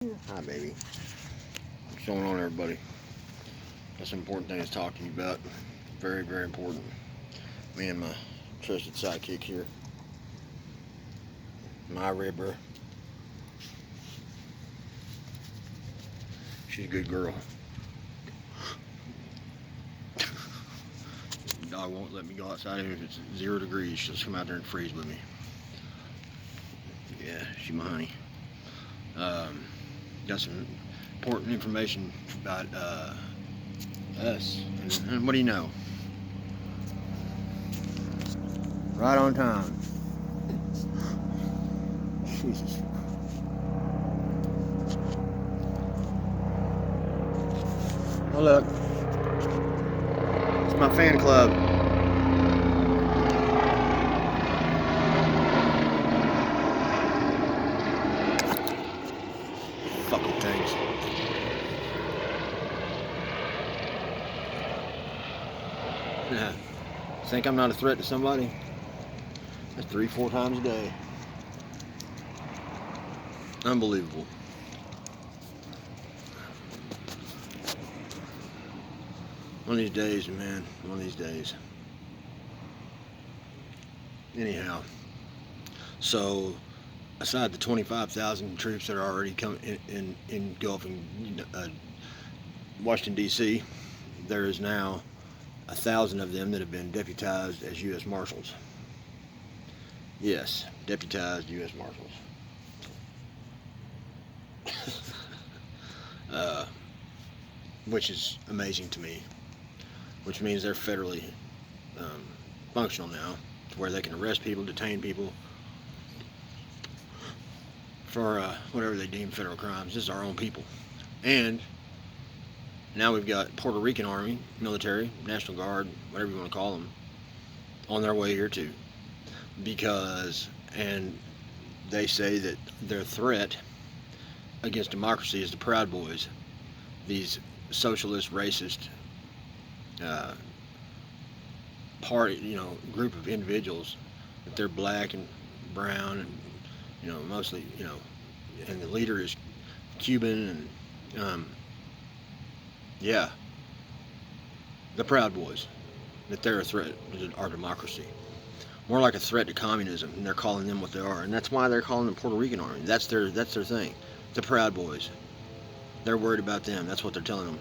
Hi, baby. What's going on, everybody? That's an important thing to talk to you about. Very, very important. Me and my trusted sidekick here, my ribber. She's a good girl. The dog won't let me go outside even if it's 0 degrees. She'll just come out there and freeze with me. Yeah, she's my honey. Got some important information about us. And what do you know? Right on time. Jesus. Oh, look. It's my fan club. Fucking things. Yeah. Think I'm not a threat to somebody? That's 3-4 times a day. Unbelievable. One of these days, man. One of these days. Anyhow, so aside the 25,000 troops that are already coming engulfing Washington D.C., there is now 1,000 of them that have been deputized as U.S. Marshals. Yes, deputized U.S. Marshals. Which is amazing to me. Which means they're federally functional now, to where they can arrest people, detain people for whatever they deem federal crimes. This is our own people. And now we've got Puerto Rican Army, military, National Guard, whatever you want to call them, on their way here too. And they say that their threat against democracy is the Proud Boys, these socialist, racist group of individuals. That they're black and brown, and mostly, and the leader is Cuban, and yeah, the Proud Boys. That they're a threat to our democracy, more like a threat to communism, and they're calling them what they are, and that's why they're calling them Puerto Rican Army. That's their thing. The Proud Boys. They're worried about them. That's what they're telling them.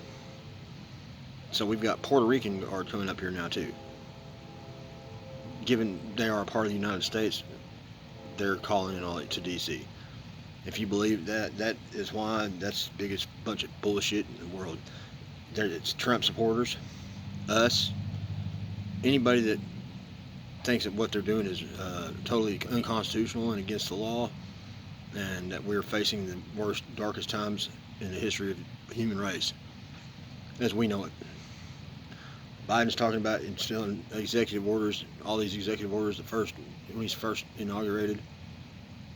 So we've got Puerto Rican Guard coming up here now too. Given they are a part of the United States, they're calling in all to D.C. If you believe that, that is why that's the biggest bunch of bullshit in the world. It's Trump supporters, us, anybody that thinks that what they're doing is totally unconstitutional and against the law, and that we're facing the worst, darkest times in the history of the human race, as we know it. Biden's talking about instilling executive orders, all these executive orders when he's first inaugurated,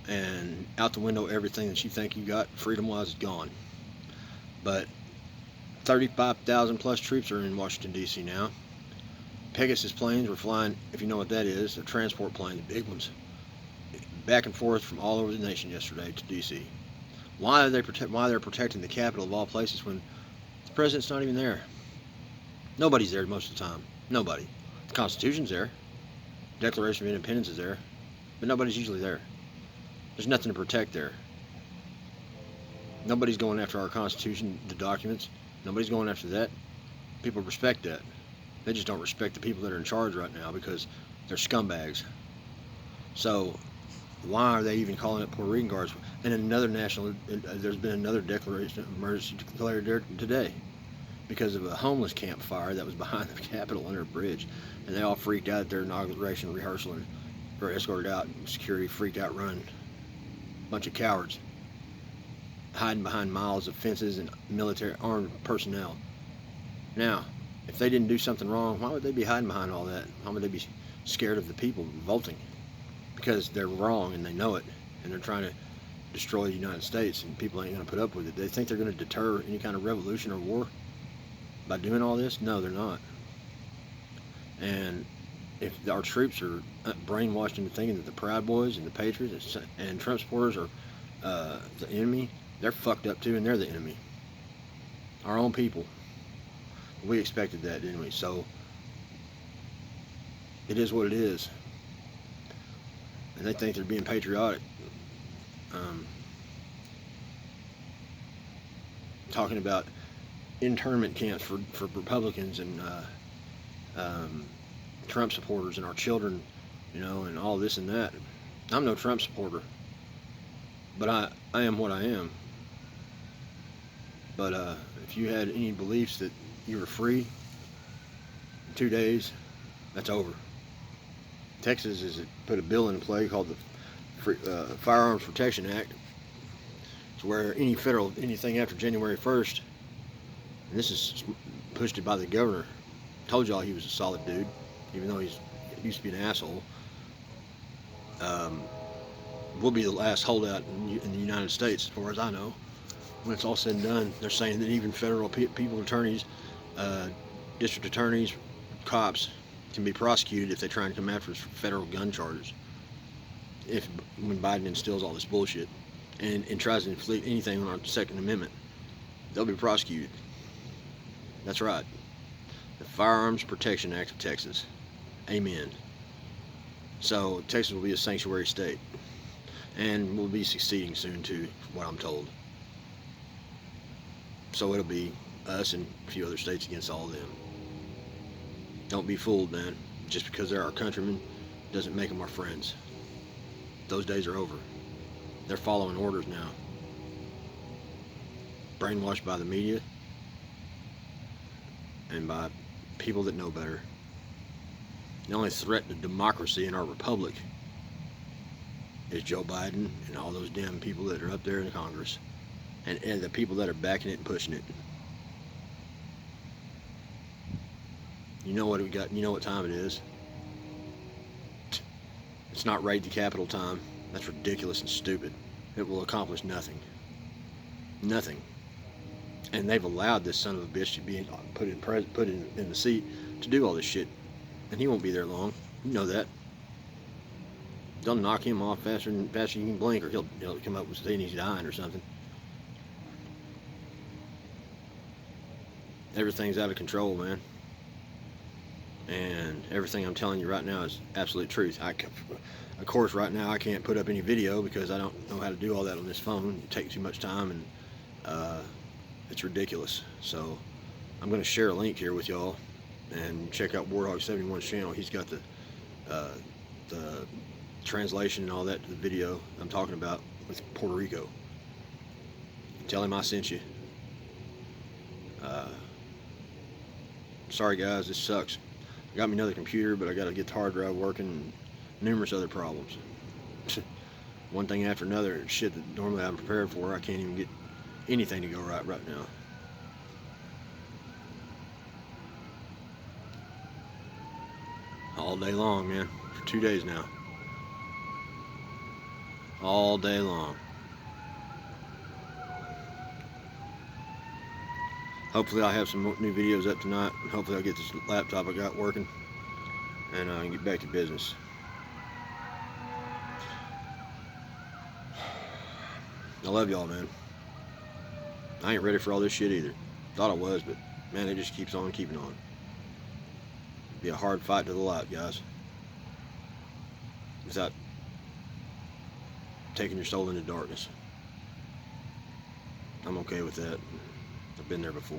and out the window everything that you think you got freedom-wise is gone. But 35,000 plus troops are in Washington D.C. now. Pegasus planes were flying, if you know what that is, they're transport planes, big ones, back and forth from all over the nation yesterday to D.C. Why they're protecting the capital of all places when the president's not even there? Nobody's there most of the time. Nobody. The Constitution's there. Declaration of Independence is there. But nobody's usually there. There's nothing to protect there. Nobody's going after our Constitution, the documents. Nobody's going after that. People respect that. They just don't respect the people that are in charge right now because they're scumbags. So why are they even calling it Puerto Rican Guards? And there's been another declaration of emergency declared there today, because of a homeless campfire that was behind the Capitol under a bridge, and they all freaked out at their inauguration rehearsal and were escorted out. Security freaked out, run. Bunch of cowards hiding behind miles of fences and military armed personnel. Now, if they didn't do something wrong, why would they be hiding behind all that? Why would they be scared of the people revolting? Because they're wrong and they know it, and they're trying to destroy the United States, and people ain't going to put up with it. They think they're going to deter any kind of revolution or war by doing all this? No, they're not. And if our troops are brainwashed into thinking that the Proud Boys and the Patriots and Trump supporters are the enemy, They're fucked up too, and they're the enemy. Our own people. We expected that, didn't we? So it is what it is. And they think they're being patriotic. Talking about internment camps for Republicans and Trump supporters and our children, you know, and all this and that. I'm no Trump supporter, but I am what I am. But if you had any beliefs that you were free in 2 days, that's over. Texas has put a bill in play called the Firearms Protection Act. It's where anything after January 1st, and this is pushed by the governor. Told y'all he was a solid dude, even though he used to be an asshole. We'll be the last holdout in the United States, as far as I know. When it's all said and done, they're saying that even federal people, attorneys, district attorneys, cops can be prosecuted if they try and come after us for federal gun charges. When Biden instills all this bullshit and tries to inflict anything on our Second Amendment, they'll be prosecuted. That's right. The Firearms Protection Act of Texas. Amen. So Texas will be a sanctuary state, and will be succeeding soon too, from what I'm told. So it'll be us and a few other states against all of them. Don't be fooled, man. Just because they're our countrymen doesn't make them our friends. Those days are over. They're following orders now. Brainwashed by the media and by people that know better. The only threat to democracy in our republic is Joe Biden and all those damn people that are up there in Congress, and the people that are backing it and pushing it. You know what we got? You know what time it is? It's not raid the Capitol time. That's ridiculous and stupid. It will accomplish nothing. Nothing. And they've allowed this son of a bitch to be put in the seat to do all this shit. And he won't be there long. You know that. They'll knock him off faster than you can blink, or he'll come up with saying he's dying or something. Everything's out of control, man. And everything I'm telling you right now is absolute truth. Of course, right now I can't put up any video because I don't know how to do all that on this phone. It takes too much time, and it's ridiculous. So I'm going to share a link here with y'all, and check out Warhawk71's channel. He's got the translation and all that to the video I'm talking about with Puerto Rico. Tell him I sent you. Sorry guys, this sucks. I got me another computer, but I got to get the hard drive working, and numerous other problems. One thing after another, shit that normally I'm prepared for, I can't even get anything to go right now. All day long, man. For 2 days now. All day long. Hopefully I'll have some new videos up tonight. Hopefully I'll get this laptop I got working, and get back to business. I love y'all, man. I ain't ready for all this shit either. Thought I was, but man, it just keeps on keeping on. Be a hard fight to the light, guys. Without taking your soul into darkness. I'm okay with that. I've been there before.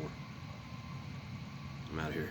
I'm out of here.